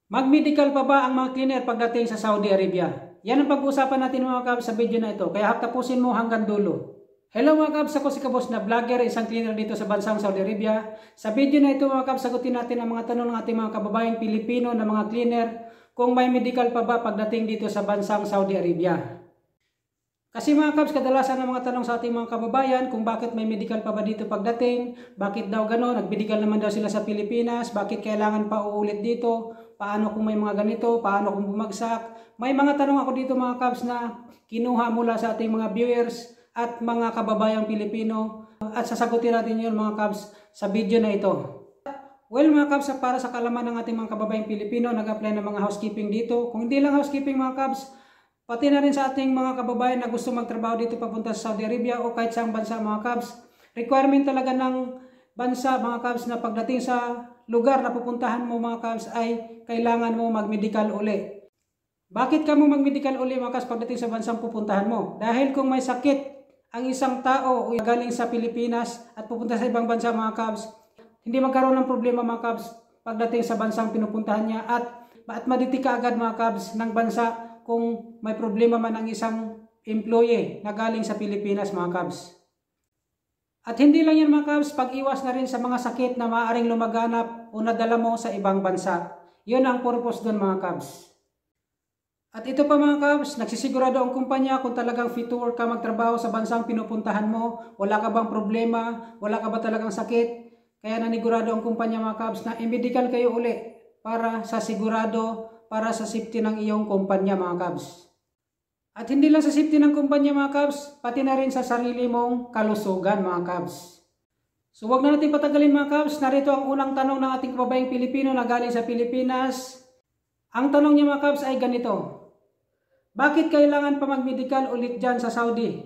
Mag-medical pa ba ang mga cleaner pagdating sa Saudi Arabia? Yan ang pag-uusapan natin mga kabs sa video na ito, kaya tapusin mo hanggang dulo. Hello mga kabs, ako si Kabos na vlogger, isang cleaner dito sa bansang Saudi Arabia. Sa video na ito mga kabs, sagutin natin ang mga tanong ng ating mga kababayang Pilipino na mga cleaner kung may medical pa ba pagdating dito sa bansang Saudi Arabia. Kasi mga kabs, kadalasan ng mga tanong sa ating mga kababayan kung bakit may medical pa ba dito pagdating, bakit daw gano'n, nag-medical naman daw sila sa Pilipinas, bakit kailangan pa uulit dito, paano kung may mga ganito, paano kung bumagsak. May mga tanong ako dito mga kabs na kinuha mula sa ating mga viewers at mga kababayang Pilipino at sasagutin natin yun mga kabs sa video na ito. Well mga kabs, para sa kalaman ng ating mga kababayang Pilipino, nag-apply ng mga housekeeping dito. Kung hindi lang housekeeping mga kabs, pati na rin sa ating mga kababayan na gusto magtrabaho dito papunta sa Saudi Arabia o kahit saang bansa mga kabs, requirement talaga ng bansa mga kabs na pagdating sa lugar na pupuntahan mo mga kabs ay kailangan mo mag-medical uli. Bakit ka mo mag-medical uli mga kabs pagdating sa bansang pupuntahan mo? Dahil kung may sakit ang isang tao o galing sa Pilipinas at pupunta sa ibang bansa mga kabs, hindi magkaroon ng problema mga kabs pagdating sa bansang pinupuntahan niya at maditika agad mga kabs ng bansa kung may problema man ang isang employee na galing sa Pilipinas mga kabs. At hindi lang yan mga kabs, pag-iwas na rin sa mga sakit na maaaring lumaganap o nadala mo sa ibang bansa. Yun ang purpose doon mga kabs. At ito pa mga kabs, nagsisigurado ang kumpanya kung talagang fit to work ka magtrabaho sa bansang pinupuntahan mo, wala ka bang problema, wala ka ba talagang sakit. Kaya nanigurado ang kumpanya mga kabs na i-medical kayo uli para sa sigurado, para sa safety ng iyong kumpanya mga kabs. At hindi lang sa safety ng kumpanya mga kabs, pati na rin sa sarili mong kalusugan mga kabs. So wag na natin patagalin mga kabs, narito ang unang tanong ng ating kababayang Pilipino na galing sa Pilipinas. Ang tanong niya mga kabs ay ganito: bakit kailangan pa mag-medical ulit dyan sa Saudi?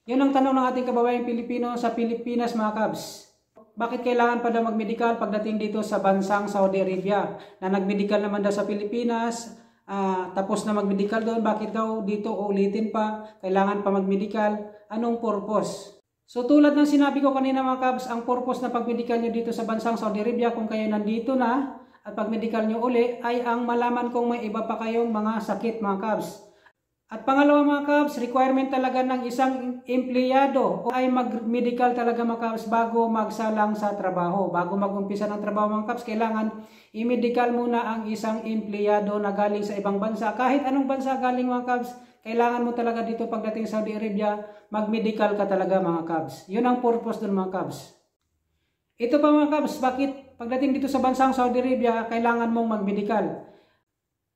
Yun ang tanong ng ating kababayang Pilipino sa Pilipinas mga kabs. Bakit kailangan pa daw mag-medical pagdating dito sa bansang Saudi Arabia? Na nag-medical naman daw sa Pilipinas, tapos na mag-medical doon, bakit daw dito ulitin pa? Kailangan pa mag-medical? Anong purpose? So tulad ng sinabi ko kanina mga kabs, ang purpose na pag-medical nyo dito sa bansang Saudi Arabia kung kayo nandito na at pag-medical nyo uli ay ang malaman kung may iba pa kayong mga sakit mga kabs. At pangalawa mga kabs, requirement talaga ng isang empleyado ay mag-medical talaga mga kabs bago magsalang sa trabaho. Bago mag-umpisa ng trabaho mga kabs, kailangan i-medical muna ang isang empleyado na galing sa ibang bansa. Kahit anong bansa galing mga kabs, kailangan mo talaga dito pagdating sa Saudi Arabia, mag-medical ka talaga mga kabs. Yun ang purpose dun mga kabs. Ito pa mga kabs, bakit pagdating dito sa bansang Saudi Arabia, kailangan mong mag-medical?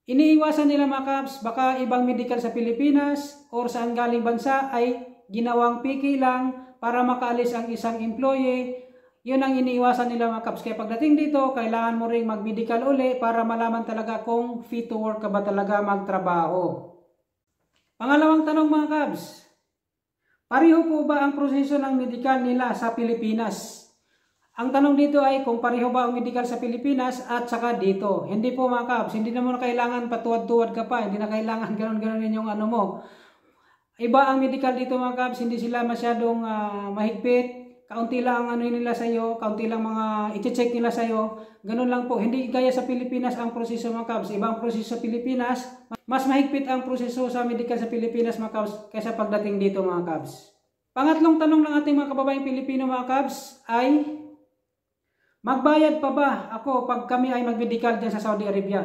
Iniiwasan nila mga kabs, baka ibang medical sa Pilipinas or saan galing bansa ay ginawang piki lang para makaalis ang isang employee. Yun ang iniiwasan nila mga kabs. Kaya pagdating dito, kailangan mo ring mag-medical uli para malaman talaga kung fit to work ka ba talaga magtrabaho. Pangalawang tanong mga kabs, pareho po ba ang proseso ng medical nila sa Pilipinas? Ang tanong dito ay kung pareho ba ang medical sa Pilipinas at saka dito. Hindi po mga kabs, hindi na mo na kailangan patuwad-tuwad ka pa, hindi na kailangan ganon-ganon yung ano mo. Iba ang medical dito mga kabs, hindi sila masyadong mahigpit, kaunti lang ang ano nila sa iyo, kaunti lang mga i-check nila sa iyo. Ganun lang po, hindi gaya sa Pilipinas ang proseso mga kabs. Ibang proseso sa Pilipinas, mas mahigpit ang proseso sa medical sa Pilipinas mga kabs kaysa pagdating dito mga kabs. Pangatlong tanong ng ating mga kababayang Pilipino mga kabs ay, magbayad pa ba ako pag kami ay mag-medical dyan sa Saudi Arabia?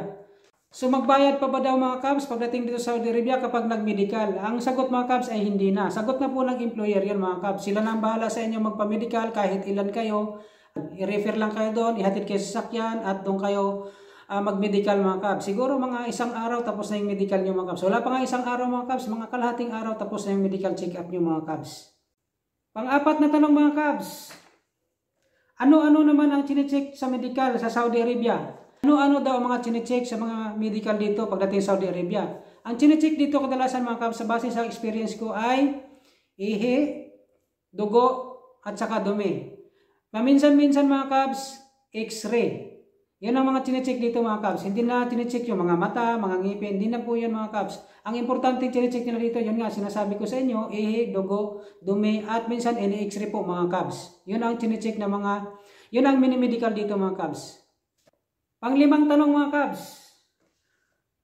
So magbayad pa ba daw mga kabs pagdating dito sa Saudi Arabia kapag nag-medical? Ang sagot mga kabs ay hindi na. Sagot na po ng employer yun mga kabs. Sila na ang bahala sa inyo magpa-medical kahit ilan kayo. I-refer lang kayo doon, ihatid kayo sa sakyan at doon kayo mag-medical mga kabs. Siguro mga isang araw tapos na yung medical nyo mga kabs. Wala pa nga isang araw mga kabs, mga kalahating araw tapos na yung medical check-up nyo mga kabs. Pang-apat na tanong mga kabs, ano-ano naman ang chinecheck sa medical sa Saudi Arabia? Ano-ano daw ang mga chinecheck sa mga medical dito pagdating sa Saudi Arabia? Ang chinecheck dito kadalasan mga kabs sa base sa experience ko ay ihi, dugo, at saka dumi. Paminsan-minsan mga kabs, x-ray. Yan ang mga chinecheck dito mga kabs. Hindi na chinecheck yung mga mata, mga ngipin. Hindi na po yan mga kabs. Ang importante chinecheck nila dito, yun nga sinasabi ko sa inyo, ihi, dugo, dumi, at minsan x-ray po mga kabs. Yun ang chinecheck na yun ang mini-medical dito mga kabs. Panglimang tanong mga kabs,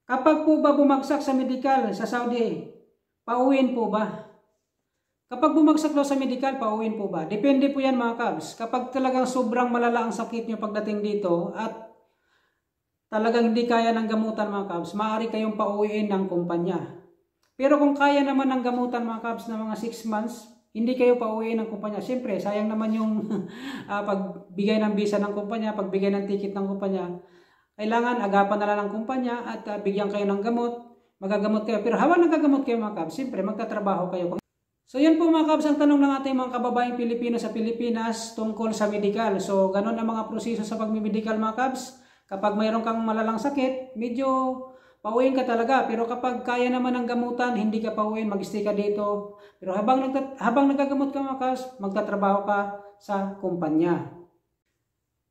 Kapag po ba bumagsak sa medical sa Saudi, pauwiin po ba? Kapag bumagsak daw sa medical, pauwiin po ba? Depende po yan mga kabs. Kapag talagang sobrang malala ang sakit nyo pagdating dito at talagang hindi kaya ng gamutan mga kabs, maaari kayong pauwiin ng kumpanya. Pero kung kaya naman ng gamutan mga kabs na mga 6 months, hindi kayo pauwiin ng kumpanya. Siyempre, sayang naman yung pagbigay ng visa ng kumpanya, pagbigay ng ticket ng kumpanya. Kailangan agapan na lang ng kumpanya at bigyan kayo ng gamot, magagamot kayo. Pero habang nagagamot kayo mga kabs, siyempre magtatrabaho kayo. So yan po mga kabs ang tanong ng ating mga kababaeng Pilipino sa Pilipinas tungkol sa medical. So ganun ang mga proseso sa pagmimedical mga kabs. Kapag mayroon kang malalang sakit, medyo pauwiin ka talaga. Pero kapag kaya naman ng gamutan, hindi ka pauwiin, mag-stay ka dito. Pero habang nagagamot ka mga kabs, magtatrabaho ka sa kumpanya.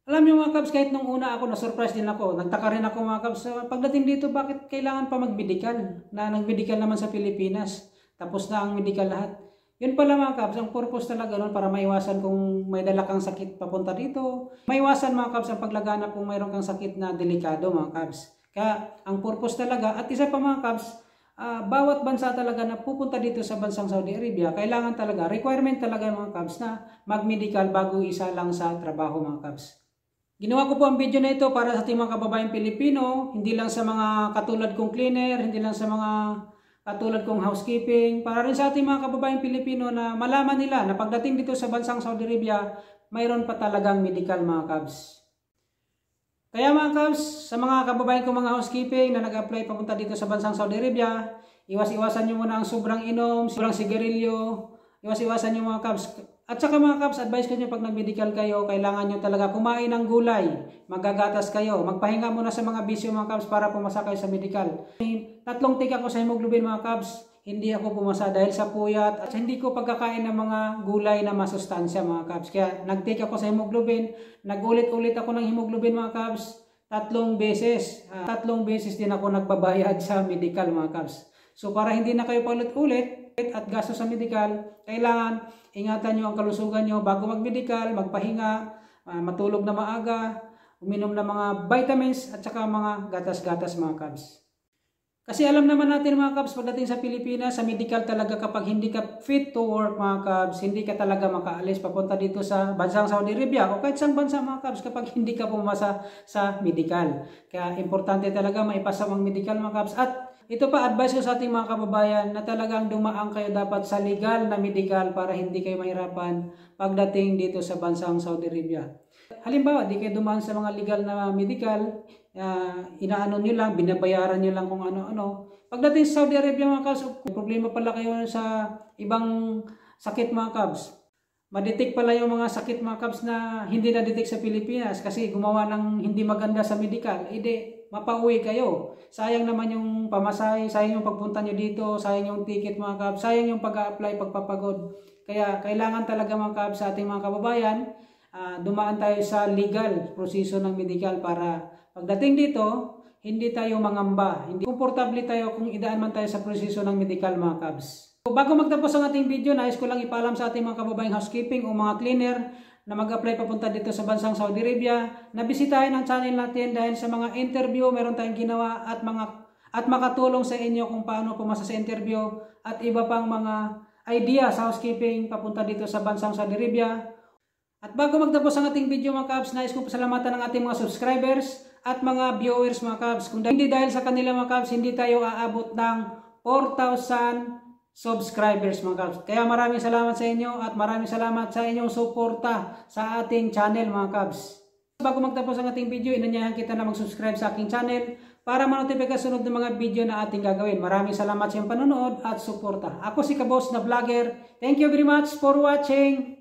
Alam niyo mga kabs, kahit nung una ako, na-surprise din ako. Nagtaka rin ako mga kabs, pagdating dito, bakit kailangan pa mag-medical? Na nag-medical naman sa Pilipinas. Tapos na ang medical lahat. Yun pala mga kabs, ang purpose talaga nun para maiwasan kung may dala kang sakit papunta dito. Maiwasan mga kabs ang paglaganap kung mayroon kang sakit na delikado mga kabs. Kaya ang purpose talaga, at isa pa mga kabs, bawat bansa talaga na pupunta dito sa bansang Saudi Arabia, kailangan talaga, requirement talaga mga kabs na mag-medical bago isa lang sa trabaho mga kabs. Ginawa ko po ang video na ito para sa ating mga kababayang Pilipino, hindi lang sa mga katulad kong cleaner, hindi lang sa mga katulad kong housekeeping, para rin sa ating mga kababayang Pilipino na malaman nila na pagdating dito sa bansang Saudi Arabia, mayroon pa talagang medical mga kabs. Kaya mga kabs, sa mga kababayan kong mga housekeeping na nag-apply papunta dito sa bansang Saudi Arabia, iwas-iwasan nyo muna ang sobrang inom, sobrang sigarilyo, iwas-iwasan nyo mga kabs. At saka mga kabs, advice ko nyo pag nag-medical kayo, kailangan nyo talaga kumain ng gulay, magagatas kayo, magpahinga muna sa mga bisyo mga kabs para pumasa kayo sa medical. 3 take ako sa hemoglobin mga kabs, hindi ako pumasa dahil sa puyat at hindi ko pagkakain ng mga gulay na masustansya mga kabs. Kaya nag-take ako sa hemoglobin, nag-ulit-ulit ako ng hemoglobin mga kabs, 3 beses. 3 beses din ako nagbabayad sa medical mga kabs. So para hindi na kayo paulit-ulit at gasto sa medical, kailangan ingatan nyo ang kalusugan nyo bago mag-medical, magpahinga, matulog na maaga, uminom ng mga vitamins at saka mga gatas-gatas mga kabs. Kasi alam naman natin mga kabs, pagdating sa Pilipinas, sa medical talaga kapag hindi ka fit to work mga kabs, hindi ka talaga makaalis papunta dito sa bansang Saudi Arabia o kahit sang bansa mga kabs kapag hindi ka pumasa sa medical. Kaya importante talaga maipasa ang medical mga kabs. At ito pa, advice ko sa ating mga kababayan na talagang dumaan kayo dapat sa legal na medical para hindi kayo mahirapan pagdating dito sa bansang Saudi Arabia. Halimbawa, di kayo dumaan sa mga legal na medical, inaano nyo lang, binabayaran nyo lang kung ano-ano. Pagdating sa Saudi Arabia mga kabs, problema pala kayo sa ibang sakit mga kabs. Madetect pala yung mga sakit mga kabs na hindi na-detect sa Pilipinas kasi gumawa ng hindi maganda sa medical. Hindi, mapauwi kayo. Sayang naman yung pamasahe, sayang yung pagpunta nyo dito, sayang yung ticket mga kabs, sayang yung pag-a-apply, pagpapagod. Kaya kailangan talaga mga kabs sa ating mga kababayan, dumaan tayo sa legal proseso ng medical para pagdating dito, hindi tayo mangamba. Hindi komportable tayo kung idaan man tayo sa proseso ng medical mga kabs. So, bago magtapos ang ating video, nais ko lang ipaalam sa ating mga kababayang housekeeping o mga cleaner na mag-apply papunta dito sa bansang Saudi Arabia, na bisitahin ang channel natin dahil sa mga interview meron tayong ginawa at makatulong sa inyo kung paano pumasa sa interview at iba pang mga idea sa housekeeping papunta dito sa bansang Saudi Arabia. At bago magtapos ang ating video mga kabs, nais ko pasalamatan ng ating mga subscribers at mga viewers mga kabs. Kung hindi dahil sa kanila mga kabs, hindi tayo aabot ng 4,000 subscribers mga kabs. Kaya maraming salamat sa inyo at maraming salamat sa inyong suporta sa ating channel mga kabs. Bago magtapos ang ating video, inanyayahan kita na mag-subscribe sa aking channel para ma-notify ka sunod ng mga video na ating gagawin. Maraming salamat sa iyong panonood at suporta. Ako si Kaboss na Vlogger. Thank you very much for watching.